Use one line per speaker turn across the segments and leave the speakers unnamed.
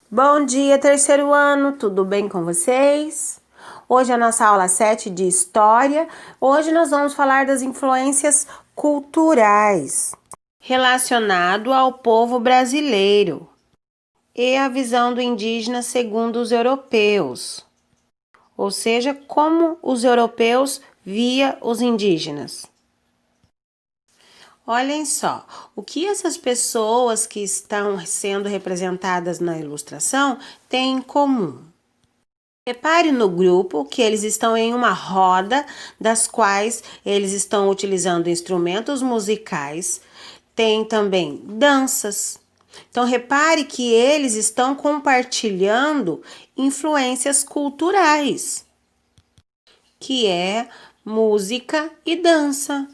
Bom dia, terceiro ano, tudo bem com vocês? Hoje é a nossa aula 7 de História. Hoje nós vamos falar das influências culturais relacionado ao povo brasileiro e a visão do indígena segundo os europeus, ou seja, como os europeus via os indígenas. Olhem só, o que essas pessoas que estão sendo representadas na ilustração têm em comum. Repare no grupo que eles estão em uma roda, das quais eles estão utilizando instrumentos musicais, tem também danças. Então, repare que eles estão compartilhando influências culturais, que é música e dança.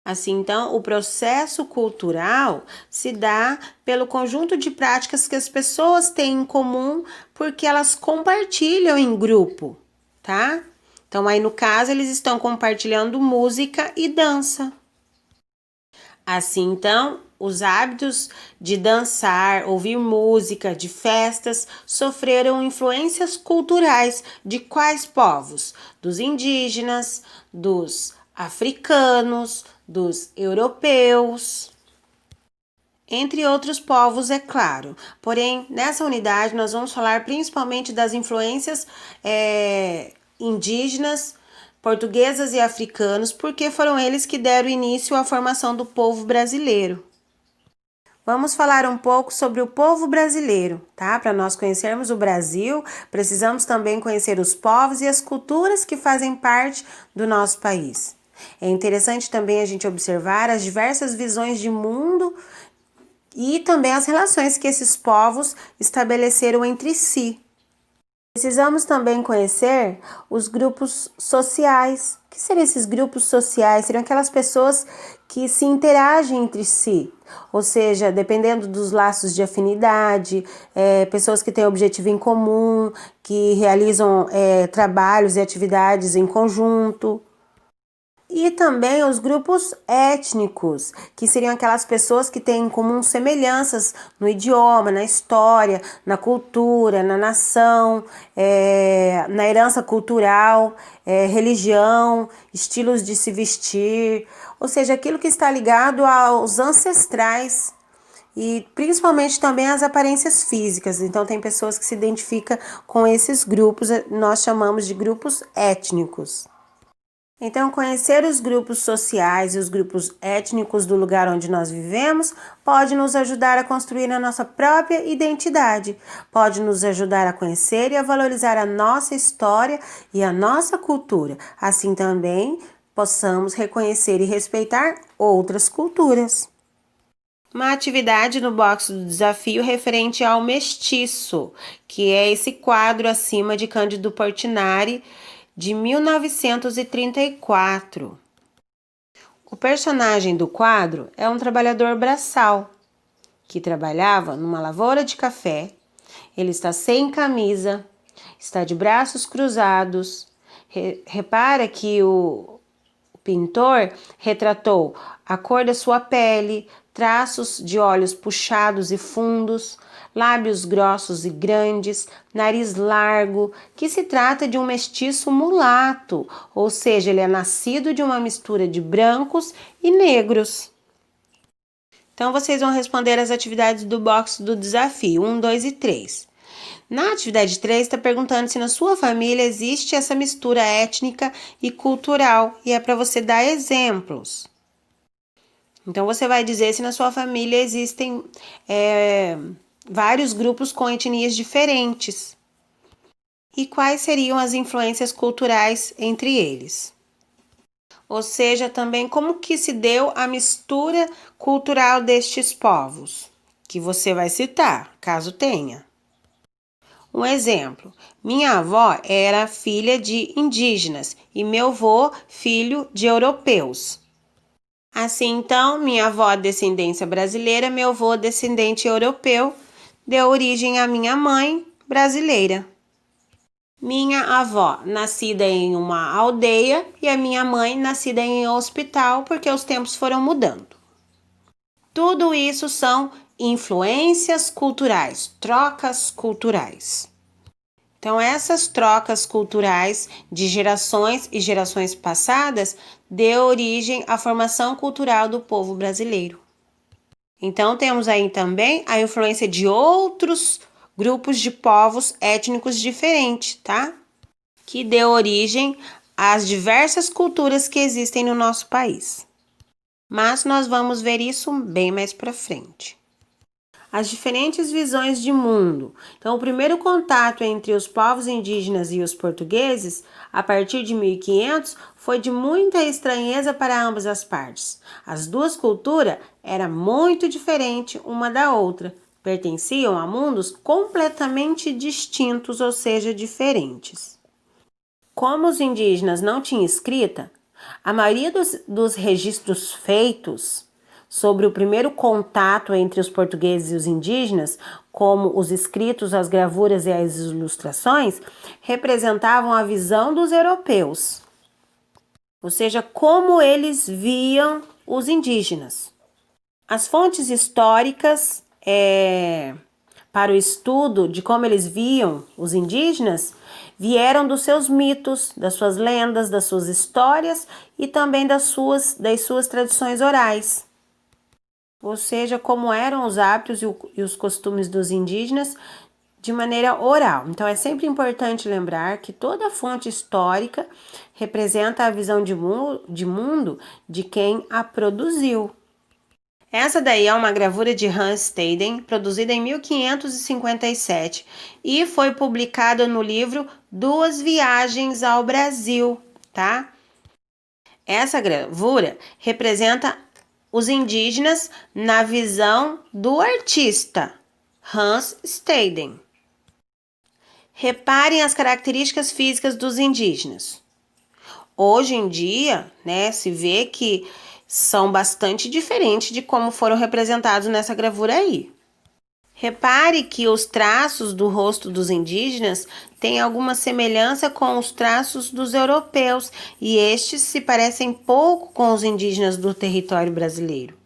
Assim, então, o processo cultural se dá pelo conjunto de práticas que as pessoas têm em comum porque elas compartilham em grupo, tá? Então, aí no caso, eles estão compartilhando música e dança. Assim, então, os hábitos de dançar, ouvir música, de festas, sofreram influências culturais de quais povos? Dos indígenas, dos africanos, dos europeus, entre outros povos, é claro. Porém, nessa unidade nós vamos falar principalmente das influências indígenas, portuguesas e africanos, porque foram eles que deram início à formação do povo brasileiro. Vamos falar um pouco sobre o povo brasileiro, tá? Para nós conhecermos o Brasil, precisamos também conhecer os povos e as culturas que fazem parte do nosso país. É interessante também a gente observar as diversas visões de mundo e também as relações que esses povos estabeleceram entre si. Precisamos também conhecer os grupos sociais. O que seriam esses grupos sociais? Seriam aquelas pessoas que se interagem entre si, ou seja, dependendo dos laços de afinidade, pessoas que têm objetivo em comum, que realizam trabalhos e atividades em conjunto. E também os grupos étnicos, que seriam aquelas pessoas que têm em comum semelhanças no idioma, na história, na cultura, na nação, na herança cultural, religião, estilos de se vestir, ou seja, aquilo que está ligado aos ancestrais e principalmente também às aparências físicas. Então tem pessoas que se identificam com esses grupos, nós chamamos de grupos étnicos. Então, conhecer os grupos sociais e os grupos étnicos do lugar onde nós vivemos pode nos ajudar a construir a nossa própria identidade, pode nos ajudar a conhecer e a valorizar a nossa história e a nossa cultura. Assim também possamos reconhecer e respeitar outras culturas. Uma atividade no box do desafio referente ao mestiço, que é esse quadro acima de Cândido Portinari, de 1934. O personagem do quadro é um trabalhador braçal, que trabalhava numa lavoura de café. Ele está sem camisa, está de braços cruzados. Repara que o pintor retratou a cor da sua pele, traços de olhos puxados e fundos, lábios grossos e grandes, nariz largo, que se trata de um mestiço mulato, ou seja, ele é nascido de uma mistura de brancos e negros. Então, vocês vão responder as atividades do box do desafio 1, 2 e 3. Na atividade 3, está perguntando se na sua família existe essa mistura étnica e cultural, e é para você dar exemplos. Então, você vai dizer se na sua família existem vários grupos com etnias diferentes. E quais seriam as influências culturais entre eles? Ou seja, também como que se deu a mistura cultural destes povos, que você vai citar, caso tenha. Um exemplo, minha avó era filha de indígenas e meu avô filho de europeus. Assim, então, minha avó descendência brasileira, meu avô descendente europeu, deu origem à minha mãe brasileira. Minha avó, nascida em uma aldeia, e a minha mãe, nascida em um hospital, porque os tempos foram mudando. Tudo isso são influências culturais, trocas culturais. Então, essas trocas culturais de gerações e gerações passadas deu origem à formação cultural do povo brasileiro. Então, temos aí também a influência de outros grupos de povos étnicos diferentes, tá? Que deu origem às diversas culturas que existem no nosso país. Mas nós vamos ver isso bem mais para frente. As diferentes visões de mundo. Então, o primeiro contato entre os povos indígenas e os portugueses, a partir de 1500, foi de muita estranheza para ambas as partes. As duas culturas eram muito diferentes uma da outra, pertenciam a mundos completamente distintos, ou seja, diferentes. Como os indígenas não tinham escrita, a maioria dos registros feitos sobre o primeiro contato entre os portugueses e os indígenas, como os escritos, as gravuras e as ilustrações, representavam a visão dos europeus, ou seja, como eles viam os indígenas. As fontes históricas para o estudo de como eles viam os indígenas vieram dos seus mitos, das suas lendas, das suas histórias e também das suas tradições orais. Ou seja, como eram os hábitos e os costumes dos indígenas de maneira oral. Então, é sempre importante lembrar que toda fonte histórica representa a visão de mundo de quem a produziu. Essa daí é uma gravura de Hans Staden, produzida em 1557 e foi publicada no livro Duas Viagens ao Brasil, tá? Essa gravura representa os indígenas na visão do artista Hans Staden. Reparem as características físicas dos indígenas. Hoje em dia, se vê que são bastante diferentes de como foram representados nessa gravura aí. Repare que os traços do rosto dos indígenas têm alguma semelhança com os traços dos europeus e estes se parecem pouco com os indígenas do território brasileiro.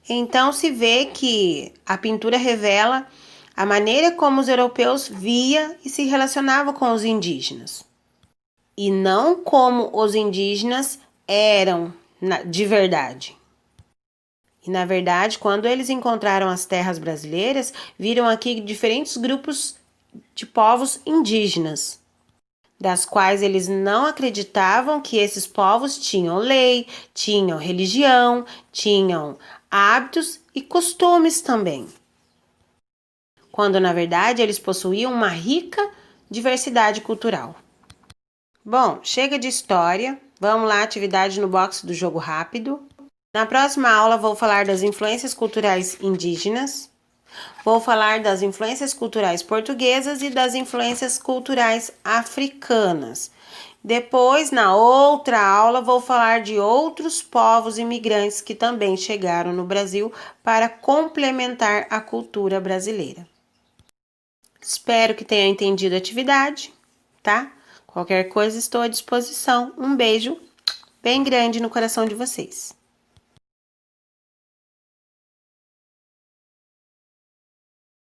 Então se vê que a pintura revela a maneira como os europeus via e se relacionavam com os indígenas, e não como os indígenas eram de verdade. E na verdade, quando eles encontraram as terras brasileiras, viram aqui diferentes grupos de povos indígenas, das quais eles não acreditavam que esses povos tinham lei, tinham religião, tinham hábitos e costumes também. Quando na verdade eles possuíam uma rica diversidade cultural. Bom, chega de história, vamos lá, atividade no box do jogo rápido. Na próxima aula vou falar das influências culturais indígenas, vou falar das influências culturais portuguesas e das influências culturais africanas. Depois, na outra aula, vou falar de outros povos imigrantes que também chegaram no Brasil para complementar a cultura brasileira. Espero que tenha entendido a atividade, tá? Qualquer coisa estou à disposição. Um beijo bem grande no coração de vocês.